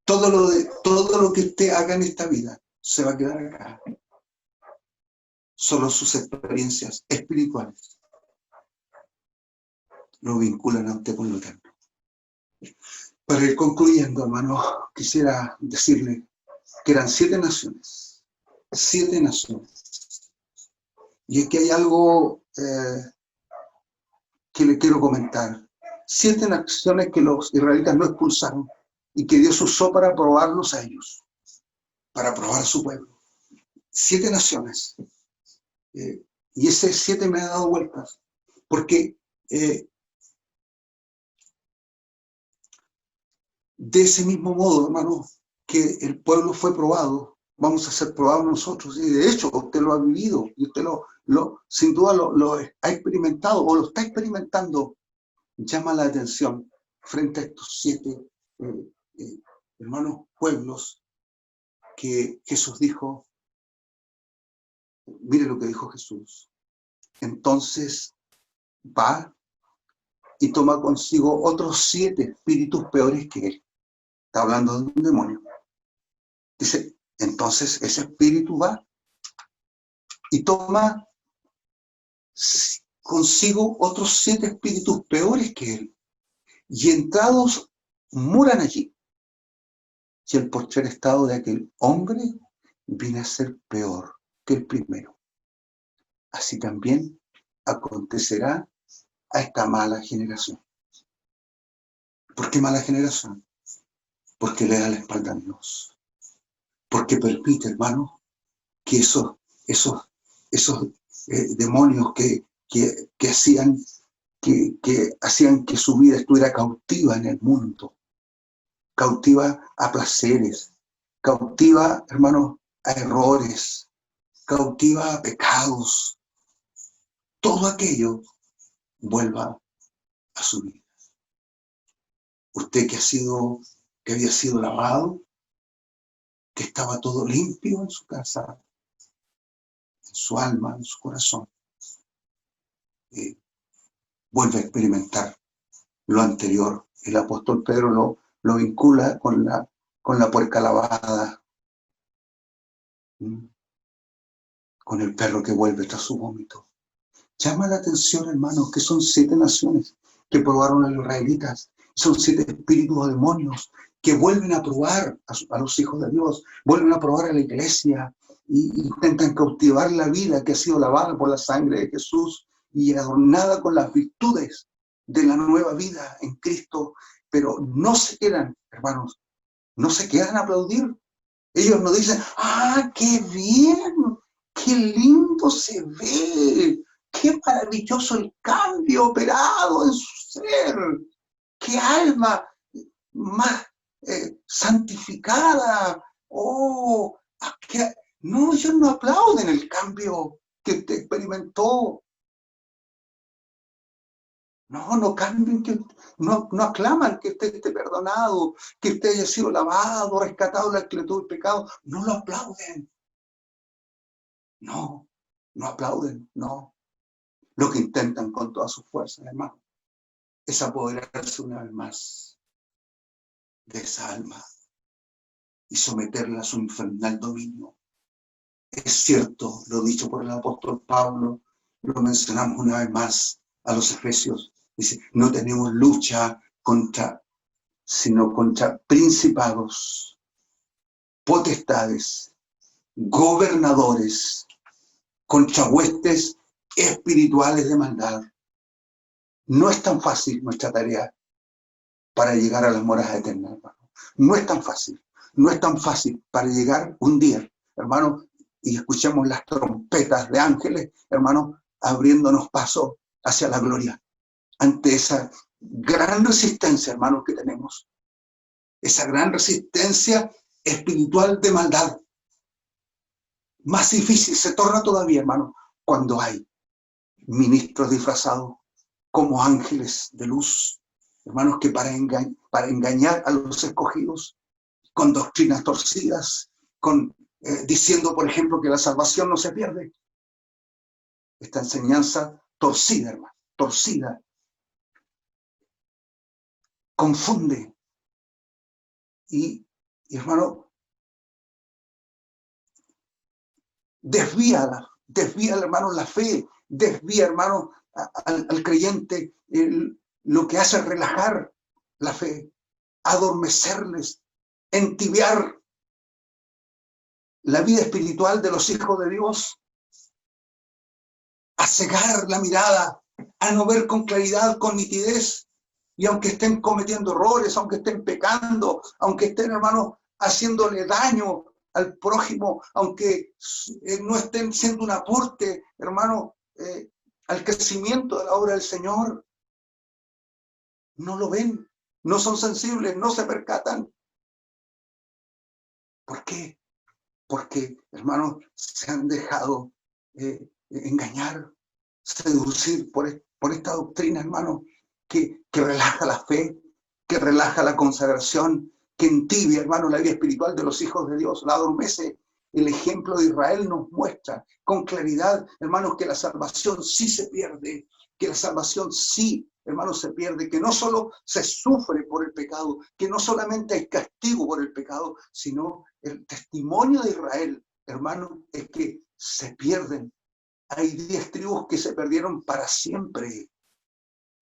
Todo lo que usted haga en esta vida se va a quedar acá. Solo sus experiencias espirituales lo vinculan a usted con lo eterno. Para ir concluyendo, hermano, quisiera decirle que eran 7 naciones. 7 naciones. Y aquí hay algo que le quiero comentar. 7 naciones que los israelitas no expulsaron y que Dios usó para probarlos a ellos, para probar a su pueblo. 7 naciones. Y ese 7 me ha dado vueltas, porque de ese mismo modo, hermano, que el pueblo fue probado, vamos a ser probados nosotros. Y de hecho, usted lo ha vivido y usted sin duda lo ha experimentado o lo está experimentando. Llama la atención frente a estos 7 hermanos pueblos que Jesús dijo. Mire lo que dijo Jesús. Entonces va y toma consigo otros 7 espíritus peores que él. Está hablando de un demonio. Dice, entonces ese espíritu va y toma consigo otros 7 espíritus peores que él. Y entrados moran allí. Y el postrer estado de aquel hombre viene a ser peor que el primero. Así también acontecerá a esta mala generación. ¿Por qué mala generación? Porque le da la espalda a Dios. Porque permite, hermano, que esos demonios que hacían que su vida estuviera cautiva en el mundo, cautiva a placeres, cautiva, hermano, a errores, cautiva a pecados, todo aquello vuelva a su vida. Usted que había sido lavado, que estaba todo limpio en su casa, en su alma, en su corazón, vuelve a experimentar lo anterior. El apóstol Pedro lo vincula con la puerca lavada, con el perro que vuelve tras su vómito. Llama la atención, hermanos, que son 7 naciones que probaron a los israelitas. Son 7 espíritus o demonios que vuelven a probar a los hijos de Dios, vuelven a probar a la iglesia y intentan cautivar la vida que ha sido lavada por la sangre de Jesús y adornada con las virtudes de la nueva vida en Cristo. Pero no se quedan, hermanos, no se quedan a aplaudir. Ellos no dicen, ¡ah, qué bien! ¡Qué lindo se ve! ¡Qué maravilloso el cambio operado en su ser! ¡Qué alma más santificada! ¡Oh! No, ellos no aplauden el cambio que usted experimentó. No cambian, no aclaman que usted esté perdonado, que usted haya sido lavado, rescatado de la esclavitud del pecado. No lo aplauden. No aplauden, no. Lo que intentan con todas sus fuerzas, hermano, es apoderarse una vez más de esa alma y someterla a su infernal dominio. Es cierto, lo dicho por el apóstol Pablo, lo mencionamos una vez más a los Efesios. Dice, no tenemos lucha sino contra principados, potestades, gobernadores, contra huestes espirituales de maldad. No es tan fácil nuestra tarea para llegar a las moradas eternas, hermano. No es tan fácil. No es tan fácil para llegar un día, hermano, y escuchemos las trompetas de ángeles, hermano, abriéndonos paso hacia la gloria. Ante esa gran resistencia, hermanos, que tenemos. Esa gran resistencia espiritual de maldad. Más difícil se torna todavía, hermano, cuando hay ministros disfrazados como ángeles de luz, hermanos, que para engañar a los escogidos, con doctrinas torcidas, diciendo, por ejemplo, que la salvación no se pierde. Esta enseñanza torcida, hermano, torcida, confunde. Y hermano, desvía, hermano, la fe, desvía, hermano, al creyente lo que hace relajar la fe, adormecerles, entibiar la vida espiritual de los hijos de Dios, a cegar la mirada, a no ver con claridad, con nitidez. Y aunque estén cometiendo errores, aunque estén pecando, aunque estén, hermanos, haciéndole daño al prójimo, aunque no estén siendo un aporte, hermano, al crecimiento de la obra del Señor, no lo ven, no son sensibles, no se percatan. ¿Por qué? Porque, hermanos, se han dejado engañar, seducir por esta doctrina, hermano, que relaja la fe, que relaja la consagración, que entibia, hermano, la vida espiritual de los hijos de Dios, la adormece. El ejemplo de Israel nos muestra con claridad, hermanos, que la salvación sí se pierde, que la salvación sí, hermanos, se pierde, que no solo se sufre por el pecado, que no solamente hay castigo por el pecado, sino el testimonio de Israel, hermano, es que se pierden. Hay 10 tribus que se perdieron para siempre.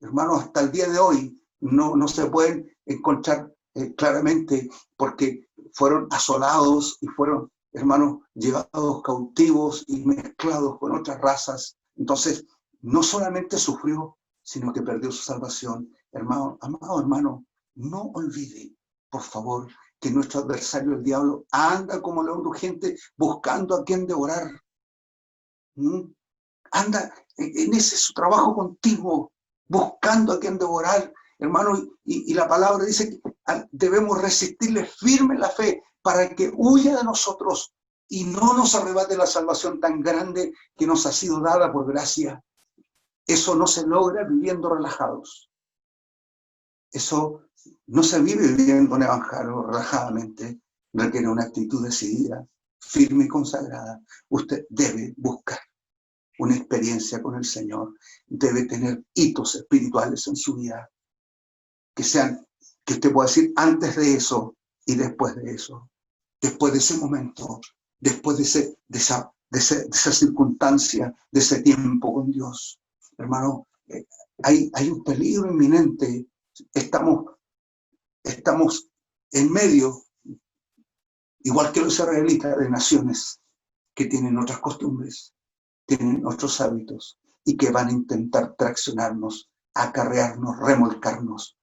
Hermanos, hasta el día de hoy no se pueden encontrar claramente porque fueron asolados y fueron, hermanos, llevados cautivos y mezclados con otras razas. Entonces, no solamente sufrió, sino que perdió su salvación. Hermano, amado hermano, no olvide, por favor, que nuestro adversario, el diablo, anda como león rugiente buscando a quien devorar. Anda en ese su trabajo continuo, buscando a quien devorar, hermano, y la palabra dice que debemos resistirle firme la fe para que huya de nosotros y no nos arrebate la salvación tan grande que nos ha sido dada por gracia. Eso no se logra viviendo relajados. Eso no se vive viviendo un evangelio relajadamente. Requiere una actitud decidida, firme y consagrada. Usted debe buscar una experiencia con el Señor, debe tener hitos espirituales en su vida, que usted pueda decir antes de eso y después de eso, después de ese momento, después de esa circunstancia, de ese tiempo con Dios. Hermano, hay un peligro inminente, estamos en medio, igual que los israelitas, de naciones que tienen otras costumbres, tienen otros hábitos y que van a intentar traccionarnos, acarrearnos, remolcarnos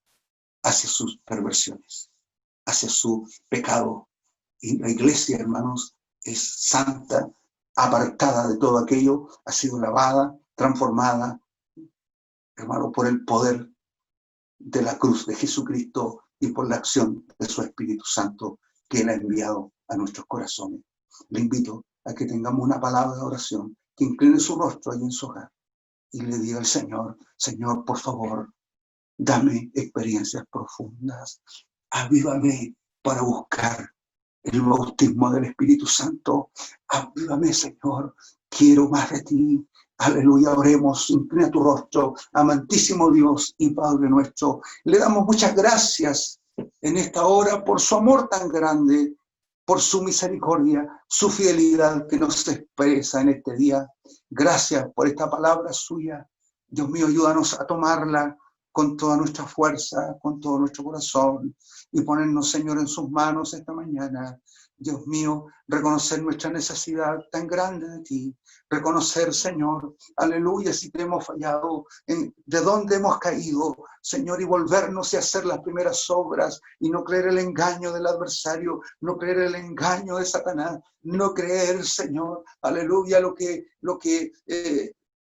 hacia sus perversiones, hacia su pecado. Y la iglesia, hermanos, es santa, apartada de todo aquello, ha sido lavada, transformada, hermano, por el poder de la cruz de Jesucristo y por la acción de su Espíritu Santo que Él ha enviado a nuestros corazones. Le invito a que tengamos una palabra de oración, que incline su rostro ahí en su hogar y le diga al Señor, Señor, por favor, dame experiencias profundas, avívame para buscar el bautismo del Espíritu Santo, avívame, Señor, quiero más de ti. Aleluya, oremos, inclina tu rostro, amantísimo Dios y Padre nuestro. Le damos muchas gracias en esta hora por su amor tan grande, por su misericordia, su fidelidad que nos expresa en este día. Gracias por esta palabra suya. Dios mío, ayúdanos a tomarla con toda nuestra fuerza, con todo nuestro corazón y ponernos, Señor, en sus manos esta mañana. Dios mío, reconocer nuestra necesidad tan grande de ti, reconocer, Señor, aleluya, si te hemos fallado, de dónde hemos caído, Señor, y volvernos y hacer las primeras obras y no creer el engaño del adversario, no creer el engaño de Satanás, no creer, Señor, aleluya, lo que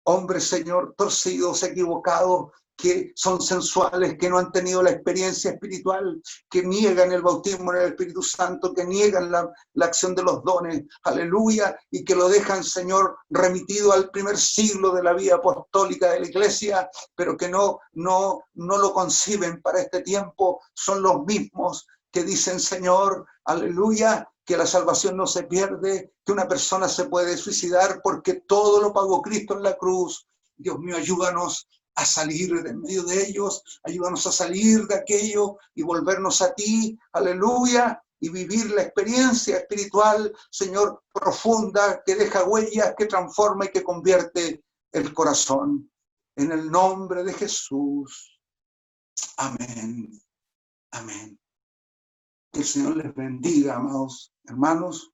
hombres, Señor, torcidos, equivocados, que son sensuales, que no han tenido la experiencia espiritual, que niegan el bautismo en el Espíritu Santo, que niegan la acción de los dones, aleluya, y que lo dejan, Señor, remitido al primer siglo de la vida apostólica de la Iglesia, pero que no lo conciben para este tiempo, son los mismos que dicen, Señor, aleluya, que la salvación no se pierde, que una persona se puede suicidar porque todo lo pagó Cristo en la cruz. Dios mío, ayúdanos a salir de en medio de ellos, ayúdanos a salir de aquello y volvernos a ti, aleluya, y vivir la experiencia espiritual, Señor, profunda, que deja huellas, que transforma y que convierte el corazón. En el nombre de Jesús. Amén. Amén. Que el Señor les bendiga, amados hermanos.